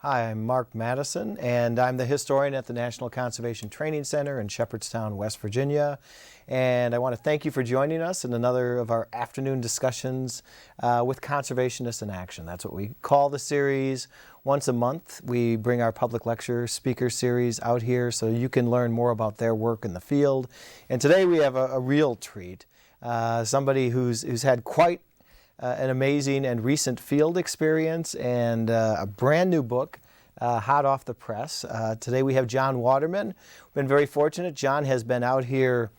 Hi, I'm Mark Madison, and I'm the historian at the National Conservation Training Center in Shepherdstown, West Virginia. And I want to thank you for joining us in another of our afternoon discussions with conservationists in action. That's what we call the series. Once a month, we bring our public lecture speaker series out here so you can learn more about their work in the field. And today we have a real treat. Somebody who's had quite an amazing and recent field experience and a brand new book, hot off the press. Today we have Jon Waterman. We've been very fortunate. Jon has been out here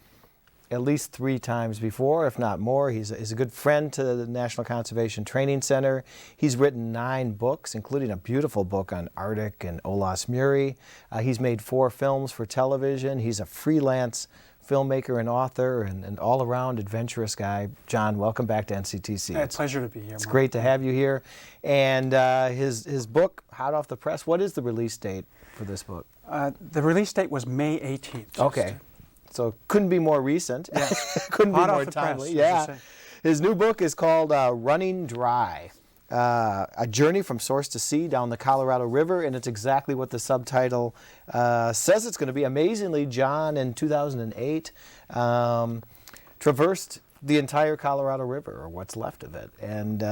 at least 3 times before, if not more. He's a good friend to the National Conservation Training Center. He's written 9 books, including a beautiful book on Arctic and Olaus Murie. He's made 4 films for television. He's a freelance filmmaker and author and all-around adventurous guy. Jon, welcome back to NCTC. It's a pleasure to be here, Mark. It's great to have you here. And his book, hot off the press, what is the release date for this book? The release date was May 18th. Okay. So couldn't be more recent. Yes. Couldn't hot be more off the timely. press, Yeah. His new book is called Running Dry. A journey from source to sea down the Colorado River, and it's exactly what the subtitle says it's going to be. Amazingly, Jon, in 2008, traversed the entire Colorado River, or what's left of it, and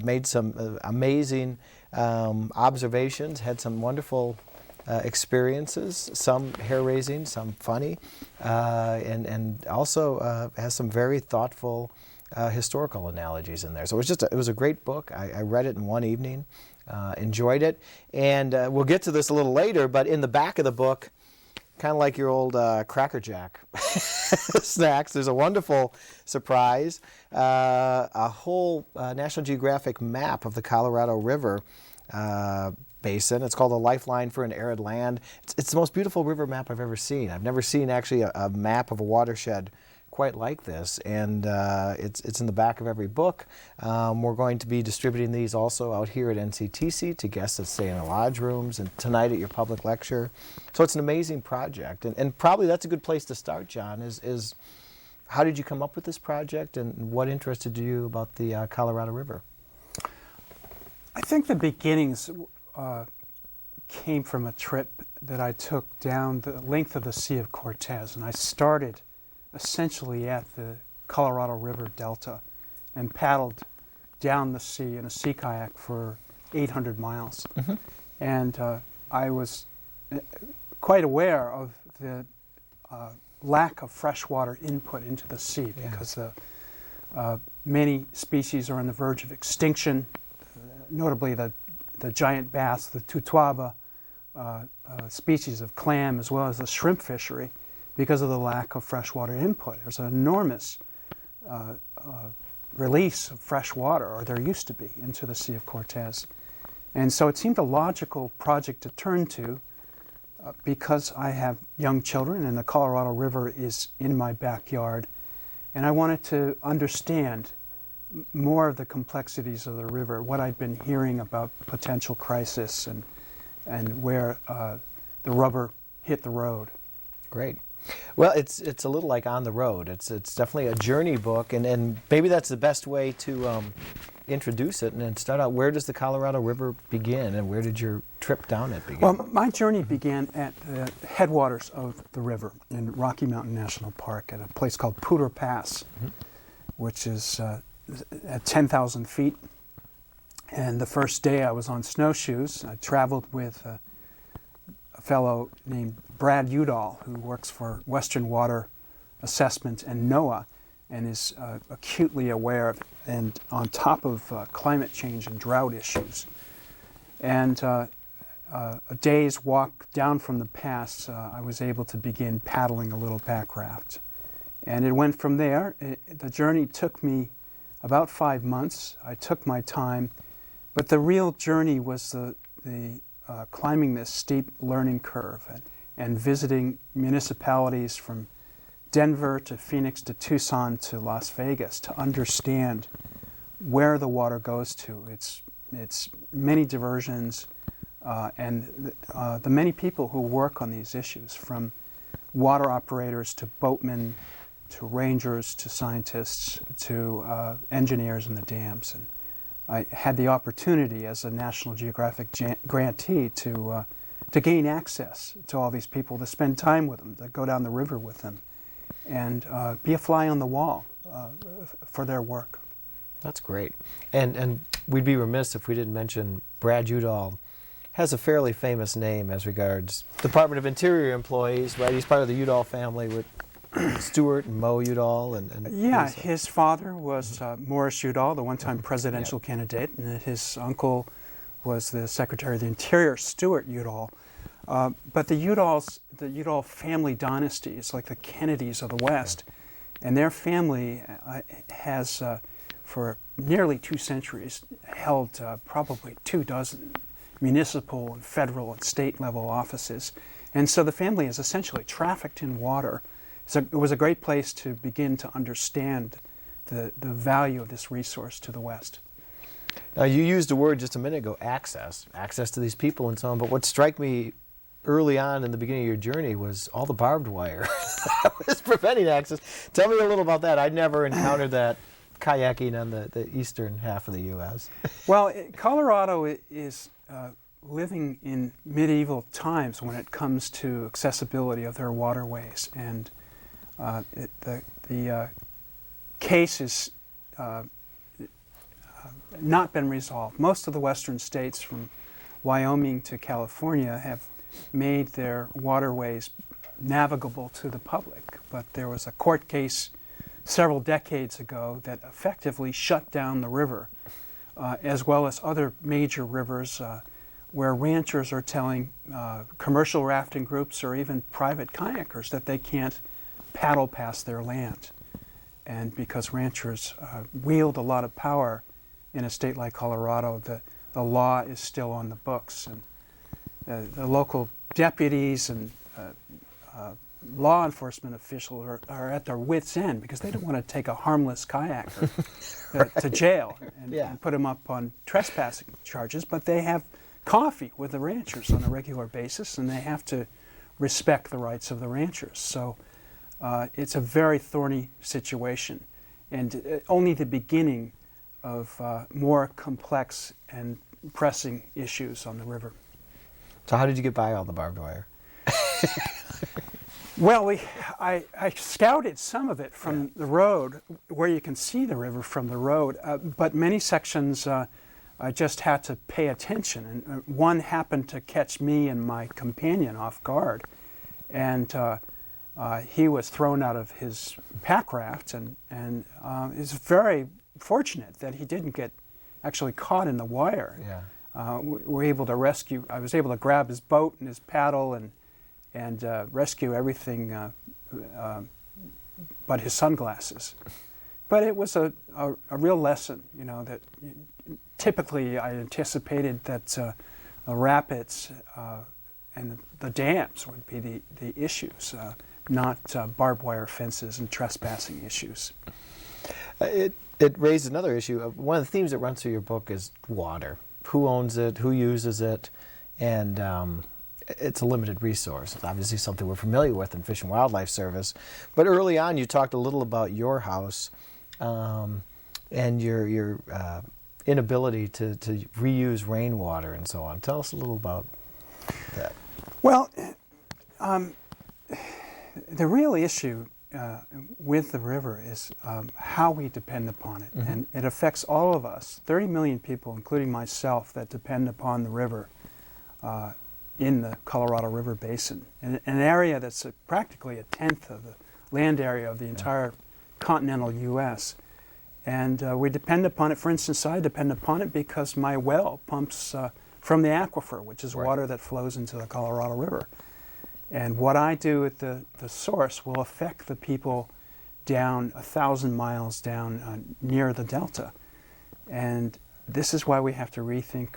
made some amazing observations, had some wonderful experiences, some hair-raising, some funny, and also has some very thoughtful historical analogies in there. So it was a great book. I read it in one evening, enjoyed it, and we'll get to this a little later, but in the back of the book, kind of like your old Cracker Jack snacks, there's a wonderful surprise, a whole National Geographic map of the Colorado River basin. It's called A Lifeline for an Arid Land. It's the most beautiful river map I've ever seen. I've never seen actually a map of a watershed quite like this, and it's in the back of every book. We're going to be distributing these also out here at NCTC to guests that stay in the lodge rooms and tonight at your public lecture. So it's an amazing project, and probably that's a good place to start, Jon, is how did you come up with this project and what interested you about the Colorado River? I think the beginnings came from a trip that I took down the length of the Sea of Cortez, and I started essentially at the Colorado River Delta and paddled down the sea in a sea kayak for 800 miles. Mm-hmm. And I was quite aware of the lack of freshwater input into the sea because many species are on the verge of extinction, notably the giant bass, the tutuaba species of clam, as well as the shrimp fishery, because of the lack of freshwater input. There's an enormous release of fresh water, or there used to be, into the Sea of Cortez. And so it seemed a logical project to turn to because I have young children and the Colorado River is in my backyard, and I wanted to understand more of the complexities of the river, what I'd been hearing about potential crisis and where the rubber hit the road. Great. Well, it's a little like On the Road. It's definitely a journey book, and maybe that's the best way to introduce it and start out. Where does the Colorado River begin, and where did your trip down it begin? Well, my journey began at the headwaters of the river in Rocky Mountain National Park at a place called Poudre Pass, which is at 10,000 feet. And the first day I was on snowshoes. I traveled with a fellow named Brad Udall, who works for Western Water Assessment and NOAA, and is acutely aware of and on top of climate change and drought issues. And a day's walk down from the pass, I was able to begin paddling a little pack raft. And it went from there. The journey took me about 5 months. I took my time, but the real journey was the climbing this steep learning curve and visiting municipalities from Denver to Phoenix to Tucson to Las Vegas to understand where the water goes to, its many diversions, and the many people who work on these issues, from water operators to boatmen to rangers to scientists to engineers in the dams. And I had the opportunity as a National Geographic grantee to gain access to all these people, to spend time with them, to go down the river with them, and be a fly on the wall for their work. That's great. And we'd be remiss if we didn't mention Brad Udall has a fairly famous name as regards Department of Interior employees, right? He's part of the Udall family with Stuart and Mo Udall. Yeah, his father was Morris Udall, the one-time presidential candidate, and his uncle was the Secretary of the Interior, Stuart Udall. But the Udall family dynasty is like the Kennedys of the West, and their family has, for nearly 2 centuries, held probably 24 municipal and federal and state level offices. And so the family is essentially trafficked in water. So it was a great place to begin to understand the value of this resource to the West. Now, you used a word just a minute ago, access to these people and so on, but what struck me early on in the beginning of your journey was all the barbed wire that was preventing access. Tell me a little about that. I'd never encountered that kayaking on the eastern half of the U.S. Well, Colorado is living in medieval times when it comes to accessibility of their waterways, and the case has not been resolved. Most of the western states, from Wyoming to California, have made their waterways navigable to the public, but there was a court case several decades ago that effectively shut down the river, as well as other major rivers where ranchers are telling commercial rafting groups or even private kayakers that they can't paddle past their land. And because ranchers wield a lot of power in a state like Colorado, the law is still on the books. And the local deputies and law enforcement officials are at their wits' end because they don't want to take a harmless kayaker to jail and put him up on trespassing charges, but they have coffee with the ranchers on a regular basis, and they have to respect the rights of the ranchers. So it's a very thorny situation, and only the beginning of more complex and pressing issues on the river. So how did you get by all the barbed wire? Well, I scouted some of it from the road, where you can see the river from the road, but many sections I just had to pay attention, and one happened to catch me and my companion off guard, and he was thrown out of his pack raft, and is very fortunate that he didn't get actually caught in the wire. We were able to rescue. I was able to grab his boat and his paddle and rescue everything but his sunglasses. But it was a real lesson, you know, that typically I anticipated that the rapids and the dams would be the issues, not barbed wire fences and trespassing issues. It raised another issue. One of the themes that runs through your book is water. Who owns it? Who uses it? And it's a limited resource. It's obviously something we're familiar with in Fish and Wildlife Service. But early on, you talked a little about your house and your inability to reuse rainwater and so on. Tell us a little about that. Well, the real issue with the river is how we depend upon it. And it affects all of us, 30 million people, including myself, that depend upon the river in the Colorado River Basin, in an area that's practically a tenth of the land area of the entire continental U.S. And we depend upon it. For instance, I depend upon it because my well pumps from the aquifer, which is water that flows into the Colorado River. And what I do at the source will affect the people down 1,000 miles down near the delta. And this is why we have to rethink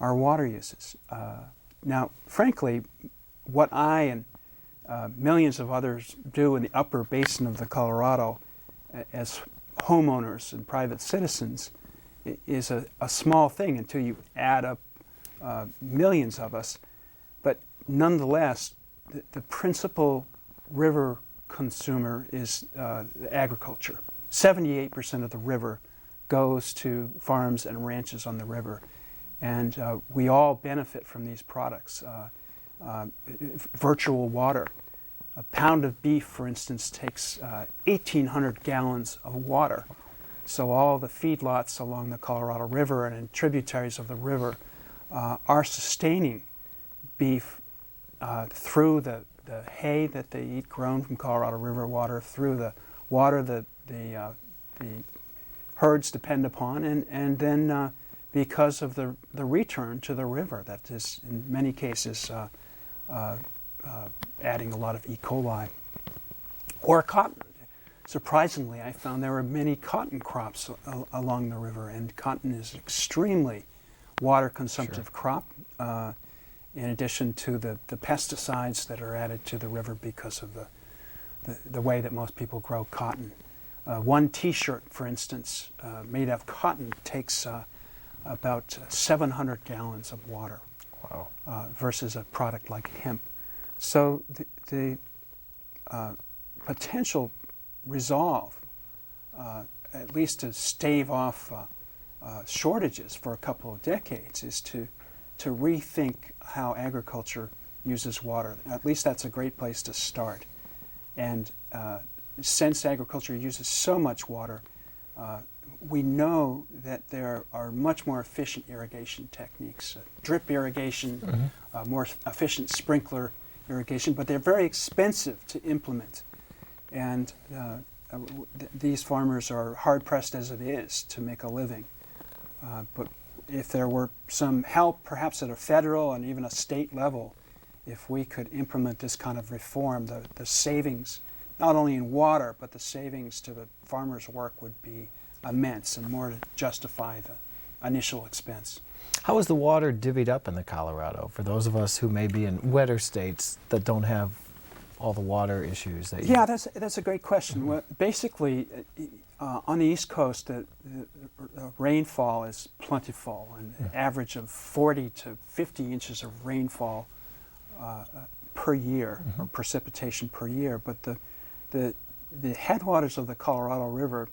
our water uses. Now, frankly, what I and millions of others do in the upper basin of the Colorado as homeowners and private citizens is a small thing until you add up millions of us. But nonetheless, the principal river consumer is agriculture. 78% of the river goes to farms and ranches on the river. And we all benefit from these products. Virtual water. A pound of beef, for instance, takes 1,800 gallons of water. So all the feedlots along the Colorado River and in tributaries of the river are sustaining beef through the hay that they eat grown from Colorado River water, through the water that the herds depend upon, and then because of the return to the river that is in many cases adding a lot of E. coli. Or cotton. Surprisingly, I found there were many cotton crops along the river, and cotton is an extremely water-consumptive crop, in addition to the pesticides that are added to the river because of the way that most people grow cotton. One T-shirt, for instance, made of cotton takes about 700 gallons of water. Wow. Versus a product like hemp. So the potential resolve, at least to stave off shortages for a couple of decades, is to rethink how agriculture uses water. At least that's a great place to start. And since agriculture uses so much water, we know that there are much more efficient irrigation techniques, drip irrigation, more efficient sprinkler irrigation, but they're very expensive to implement. And these farmers are hard-pressed as it is to make a living. But if there were some help, perhaps at a federal and even a state level, if we could implement this kind of reform, the savings, not only in water, but the savings to the farmer's work would be immense and more to justify the initial expense. How is the water divvied up in the Colorado for those of us who may be in wetter states that don't have all the water issues? Yeah, that's a great question. Well, basically, on the East Coast, the rainfall is plentiful, and an average of 40 to 50 inches of rainfall per year, or precipitation per year. But the headwaters of the Colorado River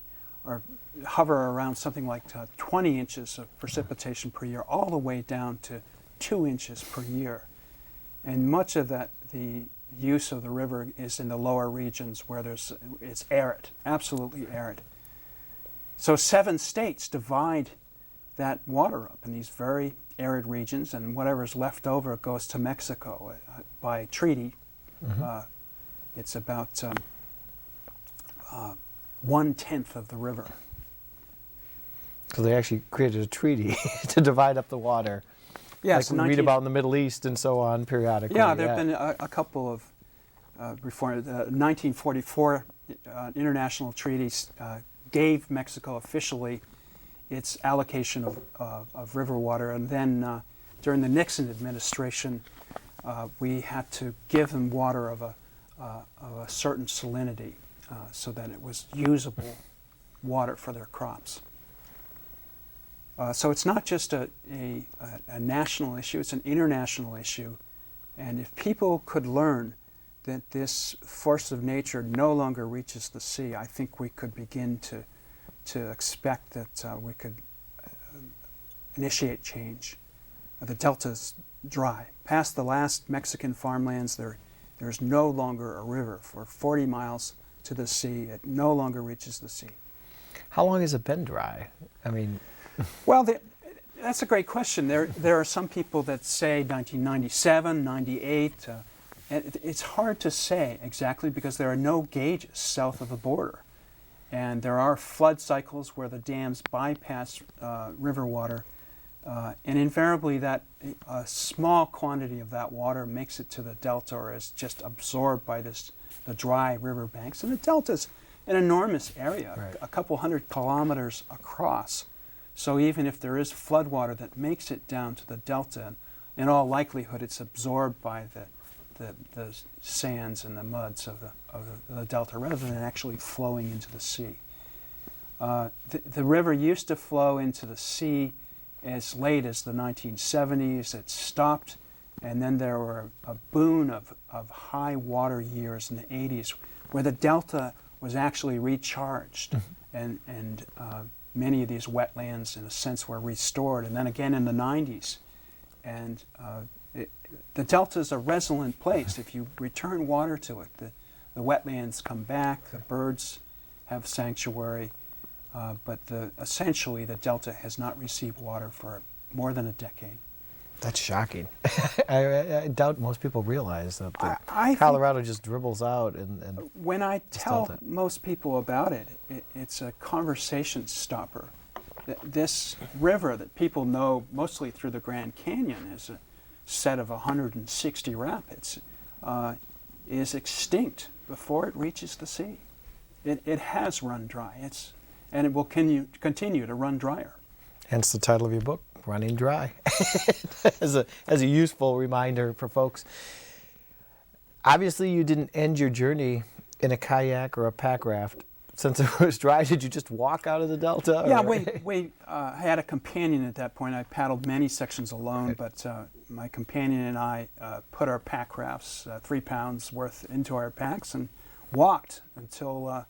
hover around something like 20 inches of precipitation per year, all the way down to 2 inches per year. And much of the use of the river is in the lower regions where it's arid, absolutely arid. So 7 states divide that water up in these very arid regions, and whatever's left over goes to Mexico by treaty. It's about 1/10 of the river. So they actually created a treaty to divide up the water. Yes, like we read about in the Middle East and so on periodically. Yeah, there have been a couple of reforms. 1944 international treaties gave Mexico officially its allocation of river water, and then during the Nixon administration, we had to give them water of a certain salinity so that it was usable water for their crops. So it's not just a national issue, it's an international issue. And if people could learn that this force of nature no longer reaches the sea, I think we could begin to expect that we could initiate change. The delta's dry. Past the last Mexican farmlands, there's no longer a river. For 40 miles to the sea, it no longer reaches the sea. How long has it been dry? I mean... Well, that's a great question. There are some people that say 1997, 98. It's hard to say exactly because there are no gauges south of the border. And there are flood cycles where the dams bypass river water. And invariably a small quantity of that water makes it to the delta or is just absorbed by the dry river banks. And the delta's an enormous area, right, a couple 100 kilometers across. So even if there is floodwater that makes it down to the delta, in all likelihood it's absorbed by the sands and the muds of the delta rather than actually flowing into the sea. The river used to flow into the sea as late as the 1970s. It stopped, and then there were a boon of high water years in the 80s where the delta was actually recharged and many of these wetlands, in a sense, were restored, and then again in the 90s. And the delta is a resilient place. If you return water to it, the wetlands come back, the birds have sanctuary, but essentially the delta has not received water for more than a decade. That's shocking. I doubt most people realize that I Colorado just dribbles out. And when I tell most people about it, it's a conversation stopper. This river that people know mostly through the Grand Canyon is a set of 160 rapids, is extinct before it reaches the sea. It has run dry, and it will continue to run drier. Hence the title of your book, Running Dry, as a useful reminder for folks. Obviously, you didn't end your journey in a kayak or a pack raft. Since it was dry, did you just walk out of the delta? Yeah, we had a companion at that point. I paddled many sections alone, but my companion and I put our pack rafts, 3 pounds worth, into our packs and walked until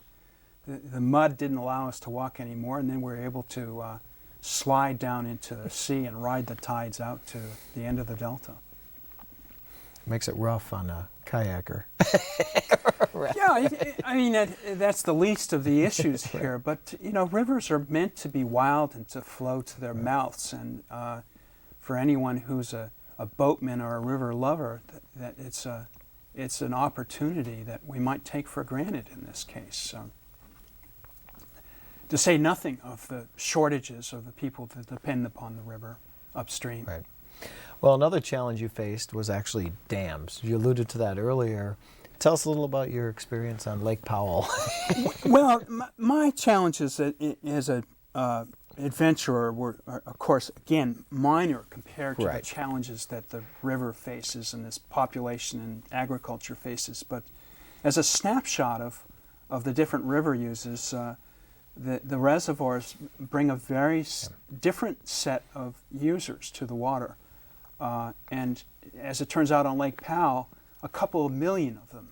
the mud didn't allow us to walk anymore, and then we were able to slide down into the sea and ride the tides out to the end of the delta. Makes it rough on a kayaker. Yeah, I mean, that's the least of the issues here. But, rivers are meant to be wild and to flow to their mouths. And for anyone who's a boatman or a river lover, that it's an opportunity that we might take for granted in this case. To say nothing of the shortages of the people that depend upon the river upstream. Right. Well, another challenge you faced was actually dams. You alluded to that earlier. Tell us a little about your experience on Lake Powell. Well, my challenges as an adventurer were, of course, again, minor compared to the challenges that the river faces and this population and agriculture faces. But as a snapshot of the different river uses, the reservoirs bring a very different set of users to the water. And as it turns out on Lake Powell, a couple of million of them.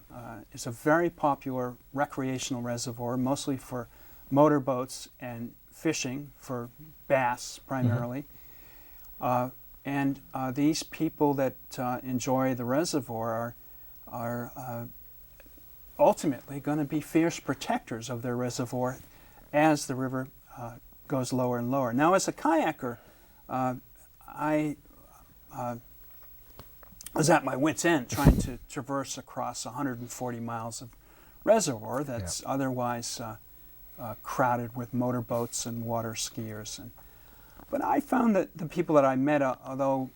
It's a very popular recreational reservoir, mostly for motorboats and fishing, for bass primarily. And these people that enjoy the reservoir are ultimately going to be fierce protectors of their reservoir as the river goes lower and lower. Now, as a kayaker, I was at my wit's end trying to traverse across 140 miles of reservoir that's otherwise crowded with motorboats and water skiers. But I found that the people that I met, although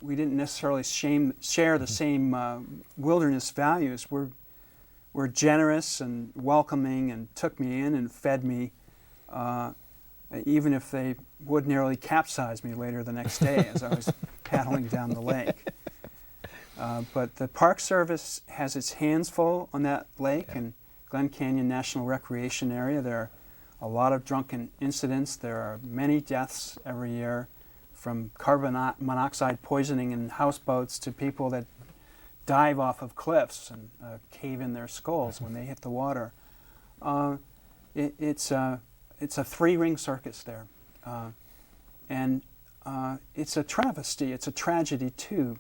we didn't necessarily share the same wilderness values, were generous and welcoming and took me in and fed me, even if they would nearly capsize me later the next day as I was paddling down the lake. But the Park Service has its hands full on that lake and Glen Canyon National Recreation Area. There are a lot of drunken incidents. There are many deaths every year, from carbon monoxide poisoning in houseboats to people that dive off of cliffs and cave in their skulls when they hit the water. It's a 3-ring circus there. And it's a travesty, it's a tragedy too,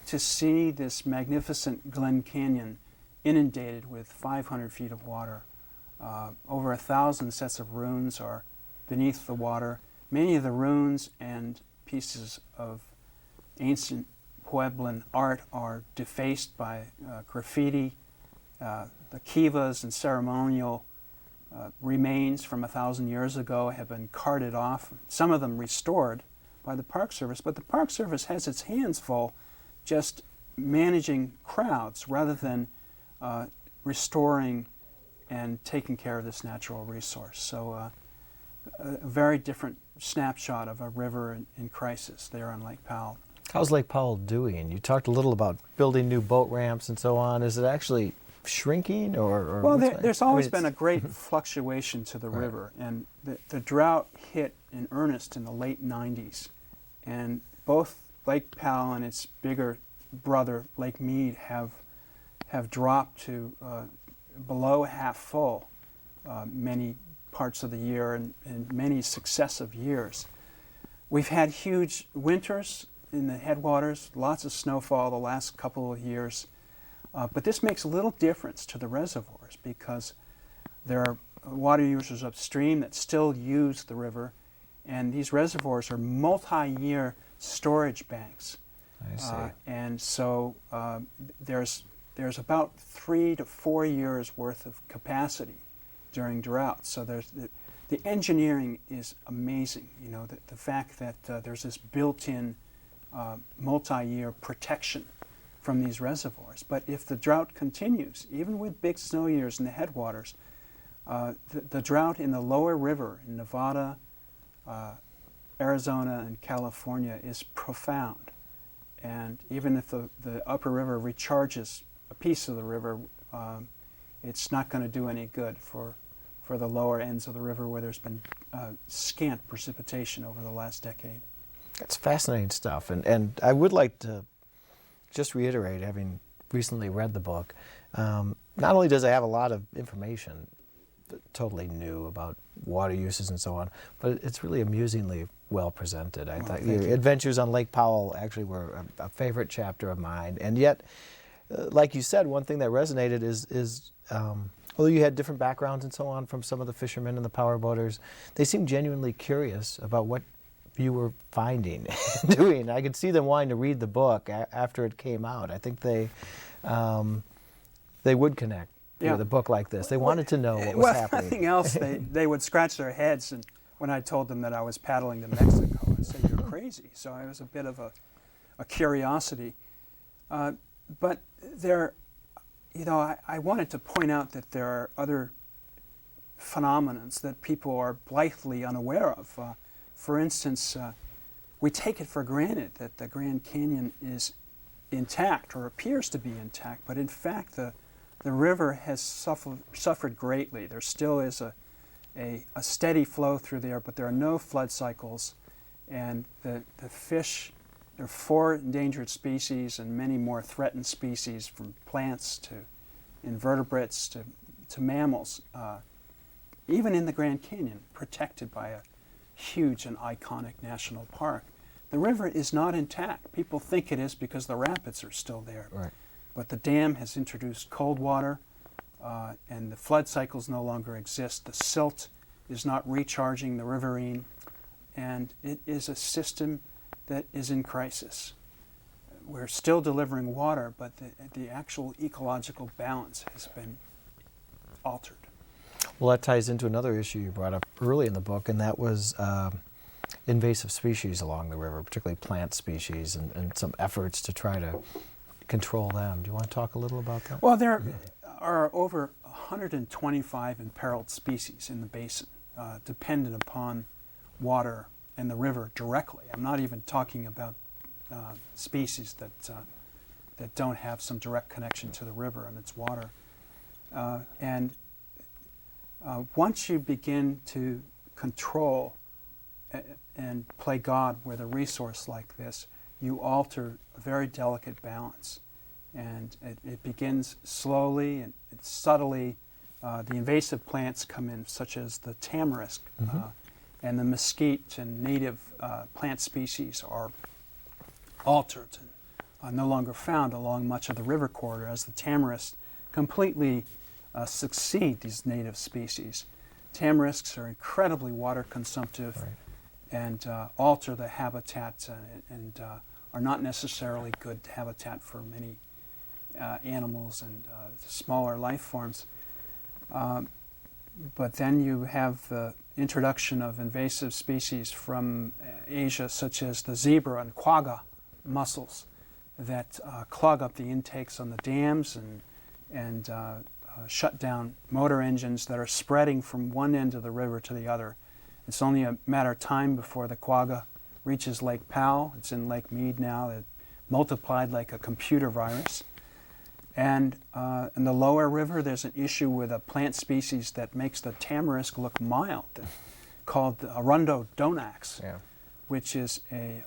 to see this magnificent Glen Canyon inundated with 500 feet of water. Over 1,000 sets of ruins are beneath the water. Many of the ruins and pieces of ancient Pueblan art are defaced by graffiti. The kivas and ceremonial remains from 1,000 years ago have been carted off, some of them restored by the Park Service, but the Park Service has its hands full just managing crowds rather than restoring and taking care of this natural resource. So a very different snapshot of a river in crisis there on Lake Powell. How's Lake Powell doing? You talked a little about building new boat ramps and so on. Is it actually shrinking or well, there's always been a great fluctuation to the river, and the drought hit in earnest in the late 90s, and both Lake Powell and its bigger brother Lake Mead have dropped to below half full many parts of the year and many successive years. We've had huge winters in the headwaters, lots of snowfall the last couple of years, but this makes a little difference to the reservoirs because there are water users upstream that still use the river, and these reservoirs are multi-year storage banks. I see. And so there's about 3 to 4 years worth of capacity during drought. So the engineering is amazing. You know, the fact that there's this built-in multi-year protection from these reservoirs. But if the drought continues, even with big snow years in the headwaters, the drought in the lower river in Nevada, Arizona, and California is profound. And even if the upper river recharges a piece of the river, it's not going to do any good for the lower ends of the river where there's been scant precipitation over the last decade. That's fascinating stuff. And I would like to just reiterate, having recently read the book, not only does it have a lot of information, totally new about water uses and so on, but it's really amusingly well presented. I thought your adventures on Lake Powell actually were a favorite chapter of mine. And yet, like you said, one thing that resonated is although you had different backgrounds and so on from some of the fishermen and the power boaters, they seemed genuinely curious about what you were finding and doing. I could see them wanting to read the book after it came out. I think they would connect with a book like this. They wanted to know what was happening. If nothing else, they would scratch their heads and when I told them that I was paddling to Mexico. I said, "You're crazy." So it was a bit of a curiosity. But there, I wanted to point out that there are other phenomenons that people are blithely unaware of. For instance, we take it for granted that the Grand Canyon is intact or appears to be intact, but in fact the river has suffered greatly. There still is a steady flow through there, but there are no flood cycles, and the fish, there are 4 endangered species and many more threatened species, from plants to invertebrates to mammals, even in the Grand Canyon, protected by a huge and iconic national park. The river is not intact. People think it is because the rapids are still there. Right. But the dam has introduced cold water, and the flood cycles no longer exist. The silt is not recharging the riverine, and it is a system that is in crisis. We're still delivering water, but the actual ecological balance has been altered. Well, that ties into another issue you brought up early in the book, and that was invasive species along the river, particularly plant species, and some efforts to try to control them. Do you want to talk a little about that? Well, there are over 125 imperiled species in the basin, dependent upon water and the river directly. I'm not even talking about species that don't have some direct connection to the river and its water. Once you begin to control and play God with a resource like this, you alter a very delicate balance. And it begins slowly and subtly. The invasive plants come in, such as the tamarisk, and the mesquite and native plant species are altered and are no longer found along much of the river corridor, as the tamarisks completely succeed these native species. Tamarisks are incredibly water consumptive, right, and alter the habitat and are not necessarily good habitat for many animals and smaller life forms. But then you have the introduction of invasive species from Asia, such as the zebra and quagga mussels, that clog up the intakes on the dams and shut down motor engines that are spreading from one end of the river to the other. It's only a matter of time before the quagga reaches Lake Powell. It's in Lake Mead now. It multiplied like a computer virus. And in the lower river, there's an issue with a plant species that makes the tamarisk look mild, called the Arundo donax, which is a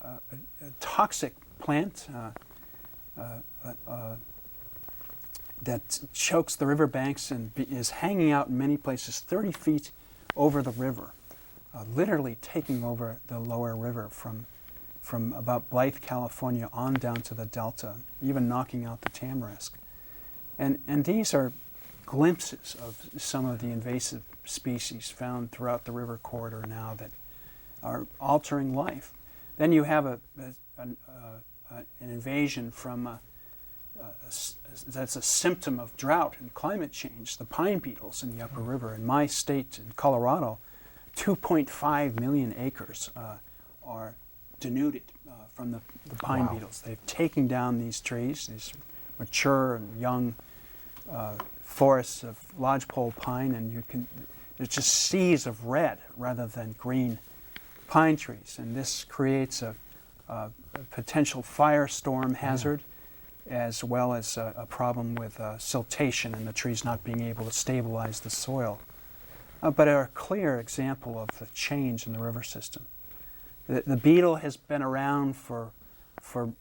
toxic plant that chokes the riverbanks and is hanging out in many places 30 feet over the river, literally taking over the lower river from about Blythe, California on down to the Delta, even knocking out the tamarisk. And these are glimpses of some of the invasive species found throughout the river corridor now that are altering life. Then you have an invasion from that's a symptom of drought and climate change, the pine beetles in the upper river. In my state, in Colorado, 2.5 million acres are denuded from the pine beetles. They've taken down these trees, these mature and young forests of lodgepole pine, and there's just seas of red rather than green pine trees. And this creates a potential firestorm hazard, as well as a problem with siltation and the trees not being able to stabilize the soil. But are a clear example of the change in the river system. The beetle has been around for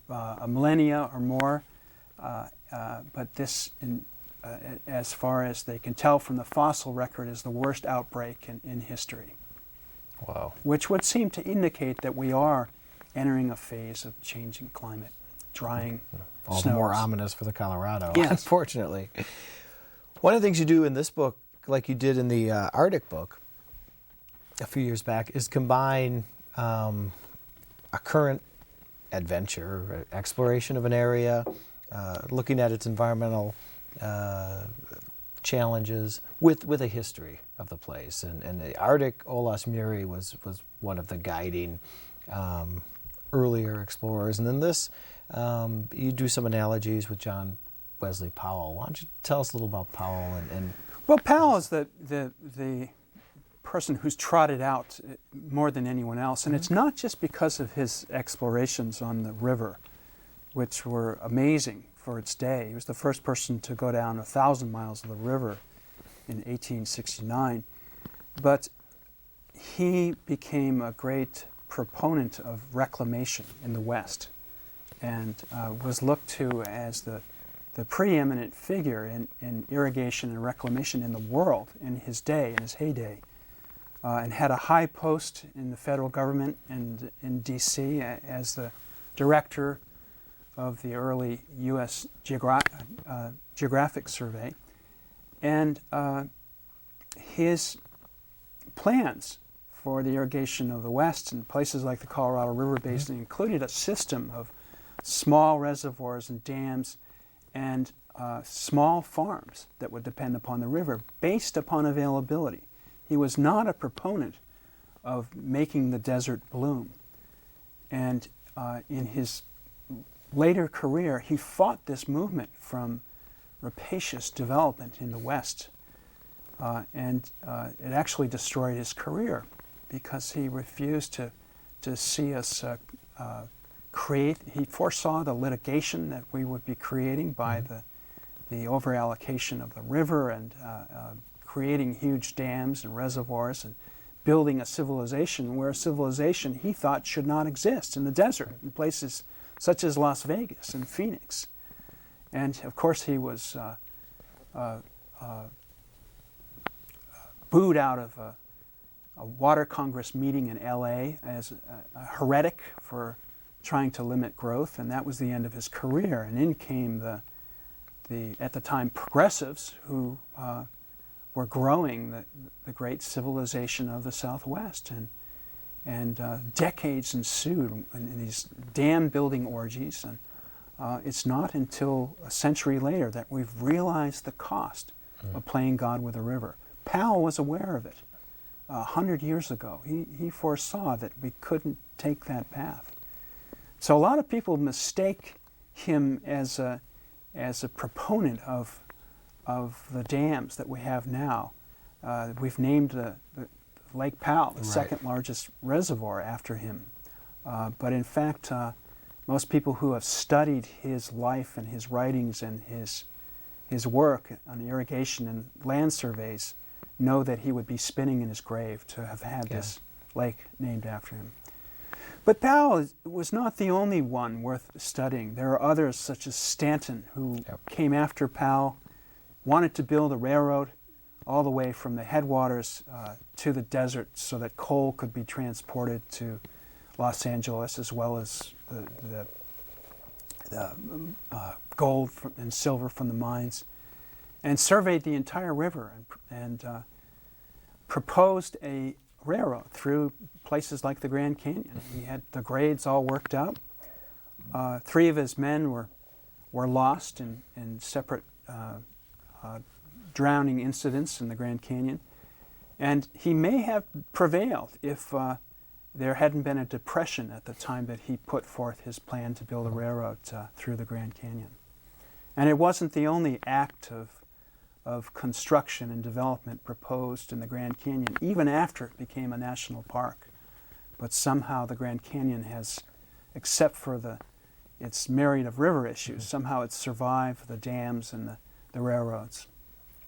a millennia or more, but this, as far as they can tell from the fossil record, is the worst outbreak in history. Wow. Which would seem to indicate that we are entering a phase of changing climate, drying All snows. the more ominous for the Colorado, Yes. unfortunately. One of the things you do in this book, like you did in the Arctic book a few years back, is combine a current adventure, exploration of an area, looking at its environmental challenges with a history of the place. And the Arctic, Olaus Muiri was one of the guiding earlier explorers. And then this, you do some analogies with John Wesley Powell. Why don't you tell us a little about Powell? Well, Powell is the person who's trotted out more than anyone else, and it's not just because of his explorations on the river, which were amazing for its day. He was the first person to go down 1,000 miles of the river in 1869, but he became a great proponent of reclamation in the West, and was looked to as the preeminent figure in irrigation and reclamation in the world in his day, in his heyday, and had a high post in the federal government and in D.C. as the director of the early U.S. Geographic Survey. And his plans for the irrigation of the West and places like the Colorado River Basin included a system of small reservoirs and dams and small farms that would depend upon the river based upon availability. He was not a proponent of making the desert bloom. And in his later career, he fought this movement from rapacious development in the West. And it actually destroyed his career because he refused to see us create. He foresaw the litigation that we would be creating by the overallocation of the river and creating huge dams and reservoirs and building a civilization where a civilization he thought should not exist in the desert, in places such as Las Vegas and Phoenix. And of course he was booed out of a water congress meeting in LA as a heretic for trying to limit growth, and that was the end of his career. And in came the at the time progressives who were growing the great civilization of the Southwest, and decades ensued in these dam building orgies, and it's not until a century later that we've realized the cost of playing God with the river. Powell was aware of it 100 years ago. He foresaw that we couldn't take that path. So a lot of people mistake him as a proponent of the dams that we have now. We've named the Lake Powell, the second largest reservoir, after him. But in fact, most people who have studied his life and his writings and his work on irrigation and land surveys know that he would be spinning in his grave to have had this lake named after him. But Powell was not the only one worth studying. There are others, such as Stanton, who came after Powell, wanted to build a railroad all the way from the headwaters to the desert so that coal could be transported to Los Angeles, as well as the gold and silver from the mines, and surveyed the entire river and proposed a railroad through places like the Grand Canyon. He had the grades all worked out. 3 of his men were lost in separate drowning incidents in the Grand Canyon. And he may have prevailed if there hadn't been a depression at the time that he put forth his plan to build a railroad through the Grand Canyon. And it wasn't the only act of construction and development proposed in the Grand Canyon, even after it became a national park. But somehow the Grand Canyon has, except for its myriad of river issues, somehow it's survived the dams and the railroads.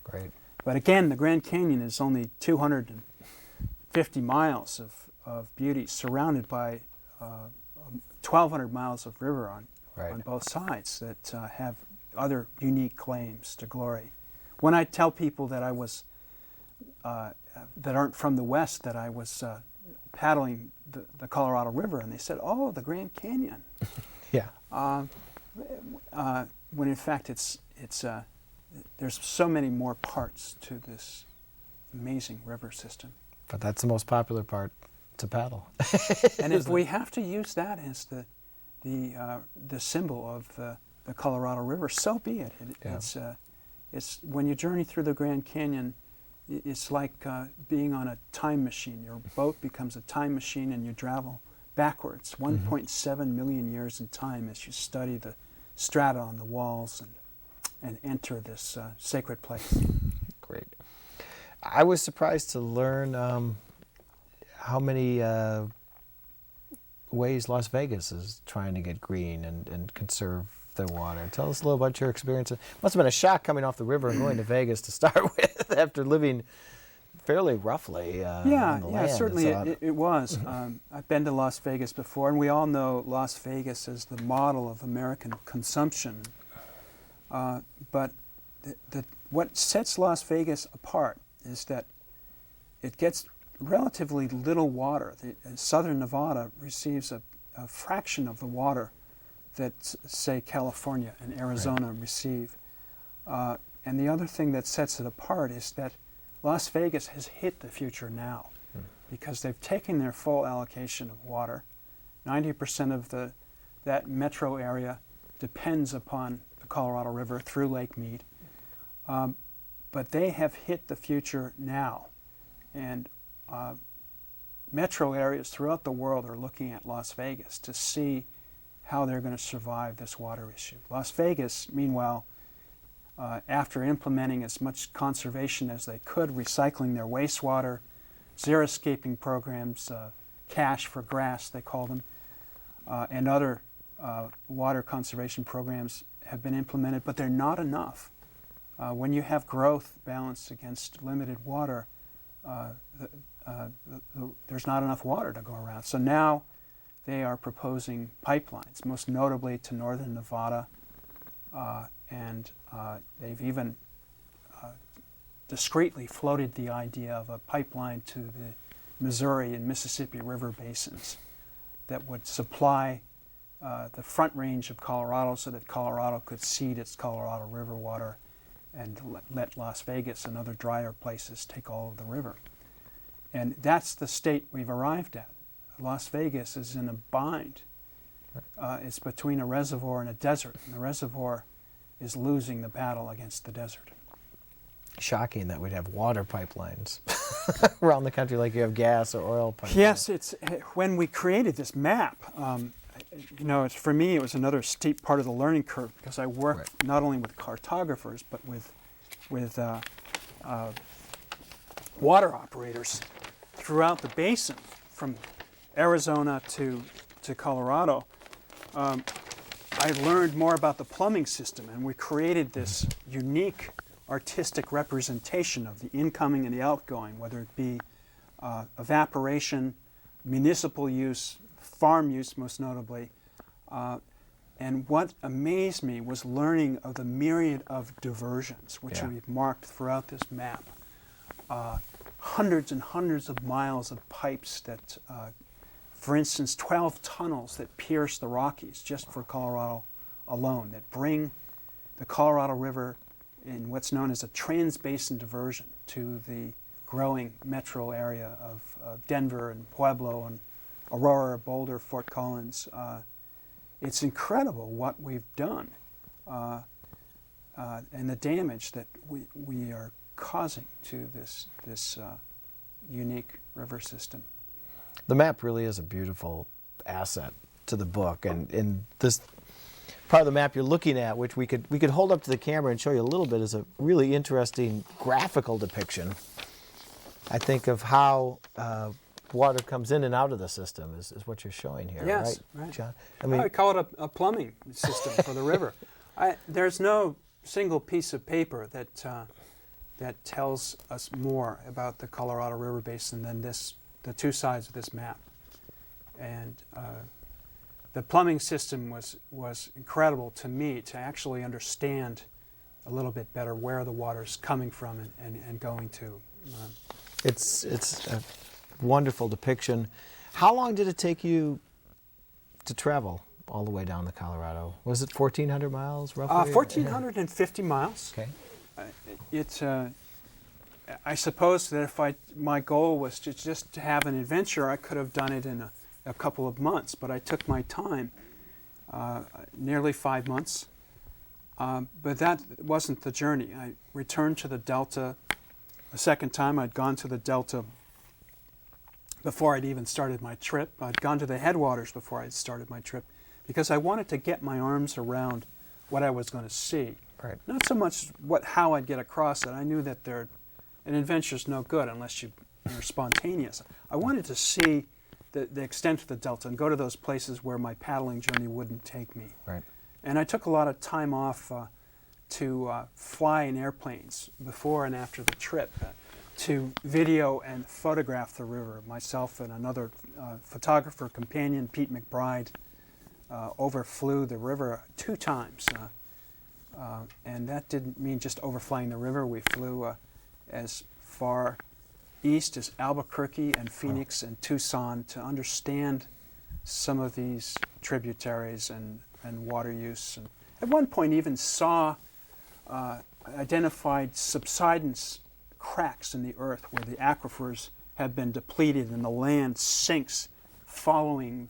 Great. But again, the Grand Canyon is only 250 miles of beauty, surrounded by 1,200 miles of river on both sides that have other unique claims to glory. When I tell people that I was, that aren't from the West, that I was paddling the Colorado River, and they said, "Oh, the Grand Canyon." Yeah. When in fact there's so many more parts to this amazing river system. But that's the most popular part to paddle. And if we have to use that as the symbol of the Colorado River, so be it. It's when you journey through the Grand Canyon, it's like being on a time machine. Your boat becomes a time machine, and you travel backwards 1.7 million years in time as you study the strata on the walls and enter this sacred place. Great. I was surprised to learn how many ways Las Vegas is trying to get green and conserve their water. Tell us a little about your experience. It must have been a shock coming off the river and going to Vegas to start with after living fairly roughly on the land. Certainly it was. I've been to Las Vegas before, and we all know Las Vegas as the model of American consumption. But what sets Las Vegas apart is that it gets relatively little water. Southern Nevada receives a fraction of the water that, say, California and Arizona receive. And the other thing that sets it apart is that Las Vegas has hit the future now because they've taken their full allocation of water. 90% of that metro area depends upon the Colorado River through Lake Mead. But they have hit the future now. And metro areas throughout the world are looking at Las Vegas to see how they're going to survive this water issue. Las Vegas, meanwhile, after implementing as much conservation as they could, recycling their wastewater, xeriscaping programs, cash for grass, they call them, and other water conservation programs have been implemented, but they're not enough. When you have growth balanced against limited water, there's not enough water to go around. So now they are proposing pipelines, most notably to northern Nevada, and they've even discreetly floated the idea of a pipeline to the Missouri and Mississippi River basins that would supply the front range of Colorado so that Colorado could seed its Colorado River water and let Las Vegas and other drier places take all of the river. And that's the state we've arrived at. Las Vegas is in a bind. It's between a reservoir and a desert, and the reservoir is losing the battle against the desert. Shocking that we'd have water pipelines around the country like you have gas or oil pipelines. Yes, it's when we created this map. For me, it was another steep part of the learning curve because I worked not only with cartographers but with water operators throughout the basin, from Arizona to Colorado. I learned more about the plumbing system, and we created this unique artistic representation of the incoming and the outgoing, whether it be evaporation, municipal use, farm use most notably. And what amazed me was learning of the myriad of diversions which we've marked throughout this map. hundreds and hundreds of miles of pipes that, for instance, 12 tunnels that pierce the Rockies just for Colorado alone, that bring the Colorado River in what's known as a trans-basin diversion to the growing metro area of Denver and Pueblo and Aurora, Boulder, Fort Collins. It's incredible what we've done and the damage that we are causing to this unique river system. The map really is a beautiful asset to the book, and this part of the map you're looking at, which we could hold up to the camera and show you a little bit, is a really interesting graphical depiction, I think, of how water comes in and out of the system is what you're showing here, yes, right, John? I call it a plumbing system for the river. There's no single piece of paper that tells us more about the Colorado River Basin than the two sides of this map. And the plumbing system was incredible to me to actually understand a little bit better where the water's coming from and going to. It's a wonderful depiction. How long did it take you to travel all the way down the Colorado? Was it 1,400 miles roughly? 1,450 miles. Okay. I suppose that if my goal was just to have an adventure, I could have done it in a couple of months, but I took my time, nearly 5 months. But that wasn't the journey. I returned to the Delta the second time. I'd gone to the Delta before I'd even started my trip. I'd gone to the headwaters before I'd started my trip because I wanted to get my arms around what I was going to see. Right. Not so much how I'd get across it. I knew that an adventure's no good unless you're spontaneous. I wanted to see the extent of the Delta and go to those places where my paddling journey wouldn't take me. Right. And I took a lot of time off to fly in airplanes before and after the trip, to video and photograph the river. Myself and another photographer companion, Pete McBride, overflew the river 2 times. And that didn't mean just overflying the river. We flew as far east as Albuquerque and Phoenix and Tucson to understand some of these tributaries and water use. And at one point even saw identified subsidence cracks in the earth where the aquifers have been depleted and the land sinks following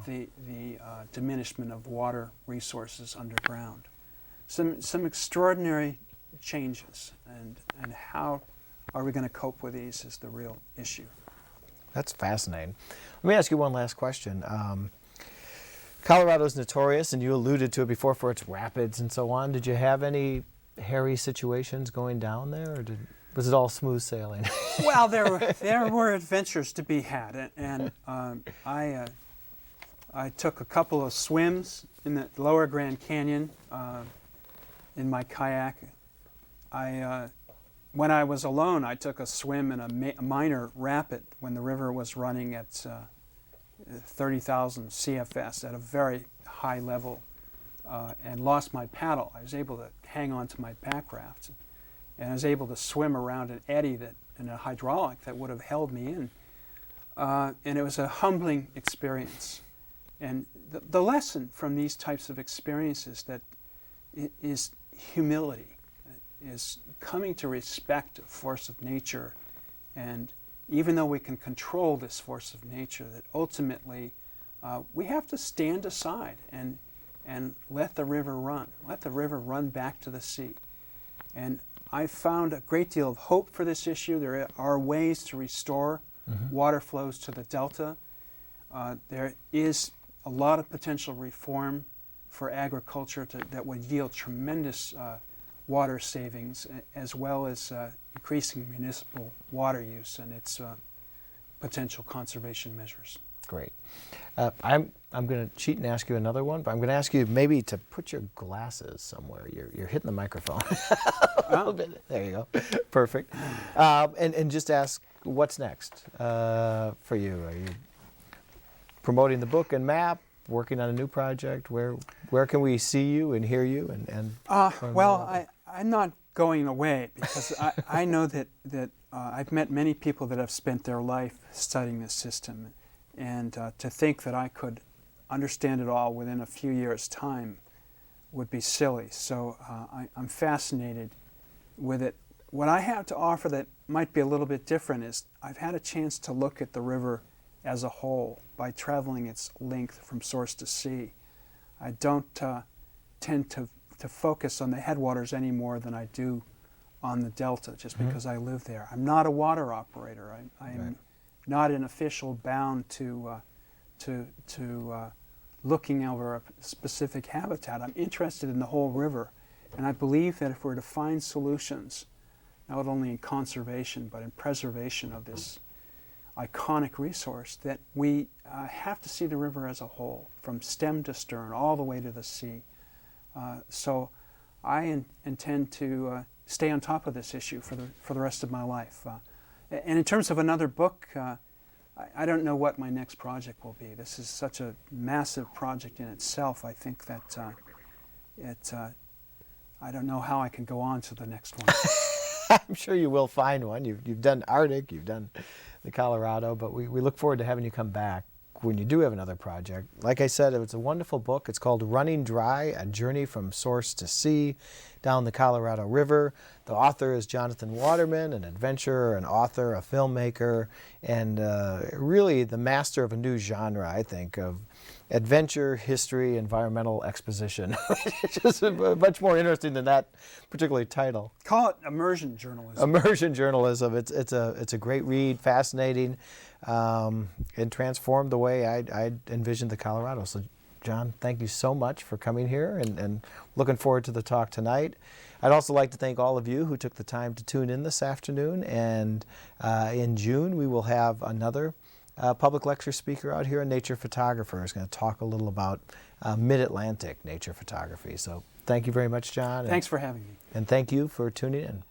the diminishment of water resources underground. Some extraordinary changes, and how are we going to cope with these is the real issue. That's fascinating. Let me ask you one last question. Colorado's notorious, and you alluded to it before, for its rapids and so on. Did you have any hairy situations going down there, or was it all smooth sailing? Well, there were adventures to be had, and I took a couple of swims in the lower Grand Canyon in my kayak. When I was alone, I took a swim in a minor rapid when the river was running at 30,000 CFS at a very high level, and lost my paddle. I was able to hang on to my pack raft, and I was able to swim around an eddy in a hydraulic that would have held me in. And it was a humbling experience. And the lesson from these types of experiences that is humility, is coming to respect a force of nature. And even though we can control this force of nature, that ultimately we have to stand aside and let the river run back to the sea. And I found a great deal of hope for this issue. There are ways to restore water flows to the Delta. There is a lot of potential reform for agriculture that would yield tremendous water savings, as well as increasing municipal water use and its potential conservation measures. Great. I'm going to cheat and ask you another one, but I'm going to ask you maybe to put your glasses somewhere. You're hitting the microphone a little bit. There you go. Perfect. And just ask, what's next for you? Are you promoting the book and map, working on a new project? Where can we see you and hear you? And well, I'm not going away because I know that I've met many people that have spent their life studying this system, and to think that I could understand it all within a few years' time would be silly. So I'm fascinated with it. What I have to offer that might be a little bit different is I've had a chance to look at the river as a whole by traveling its length from source to sea. I don't tend to focus on the headwaters any more than I do on the delta, just because I live there. I'm not a water operator. I'm Right. not an official bound to looking over a specific habitat. I'm interested in the whole river, and I believe that if we're to find solutions, not only in conservation but in preservation of this iconic resource, that we have to see the river as a whole, from stem to stern, all the way to the sea. So I intend to stay on top of this issue for the rest of my life. And in terms of another book, I don't know what my next project will be. This is such a massive project in itself. I think that I don't know how I can go on to the next one. I'm sure you will find one. You've done Arctic, you've done the Colorado, but we look forward to having you come back when you do have another project. Like I said, it's a wonderful book. It's called Running Dry, A Journey from Source to Sea Down the Colorado River. The author is Jon Waterman, an adventurer, an author, a filmmaker, and really the master of a new genre, I think, of adventure, history, environmental exposition, which is much more interesting than that particular title. Call it immersion journalism. Immersion journalism. It's a great read, fascinating. It transformed the way I envisioned the Colorado. So, Jon, thank you so much for coming here, and looking forward to the talk tonight. I'd also like to thank all of you who took the time to tune in this afternoon. And in June, we will have another public lecture speaker out here, a nature photographer, who's going to talk a little about mid-Atlantic nature photography. So thank you very much, Jon. Thanks for having me. And thank you for tuning in.